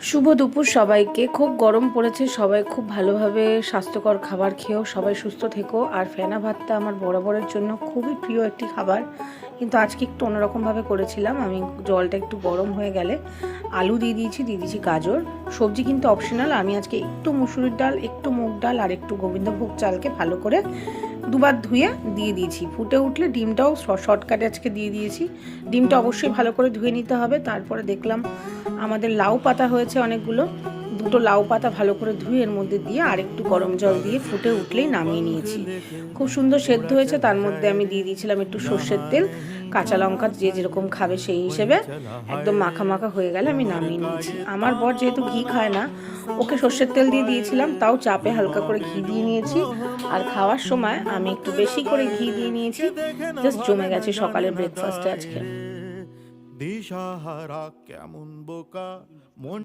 শুভ দুপুর সবাইকে। খুব গরম পড়েছে, সবাই খুব ভালোভাবে স্বাস্থ্যকর খাবার খেয়েও সবাই সুস্থ থেকো। আর ফেনা ভাতটা আমার বরাবরের জন্য খুবই প্রিয় একটি খাবার, কিন্তু আজকে একটু অন্যরকমভাবে করেছিলাম। আমি জলটা একটু গরম হয়ে গেলে আলু দিয়ে দিয়েছি গাজর। সবজি কিন্তু অপশনাল। আমি আজকে একটু মুসুরির ডাল, একটু মুগ ডাল আর একটু গোবিন্দভোগ চালকে ভালো করে দুবার ধুয়ে দিয়ে দিয়েছি। ফুটে উঠলে ডিমটাও শর্টকাটে আজকে দিয়ে দিয়েছি। ডিমটা অবশ্যই ভালো করে ধুয়ে নিতে হবে। তারপরে দেখলাম আমাদের লাউ পাতা হয়েছে অনেকগুলো, দুটো লাউ পাতা ভালো করে ধুয়ে এর মধ্যে দিয়ে আর একটু গরম জল দিয়ে ফুটে উঠলেই নামিয়ে নিয়েছি। খুব সুন্দর সেদ্ধ হয়েছে। তার মধ্যে আমি দিয়ে দিয়েছিলাম একটু সর্ষের তেল, কাঁচা লঙ্কা, যে যেরকম খাবে সেই হিসেবে। একদম মাখা মাখা হয়ে গেলে আমি নামিয়ে নিয়েছি। আমার বর যেহেতু ঘি খায় না, ওকে সর্ষের তেল দিয়ে দিয়েছিলাম, তাও চাপে হালকা করে ঘি দিয়ে নিয়েছি। আর খাওয়ার সময় আমি একটু বেশি করে ঘি দিয়ে নিয়েছি। জাস্ট জমে গেছে সকালের ব্রেকফাস্টে আজকে। দিশাহারা কেমন বোকা মন।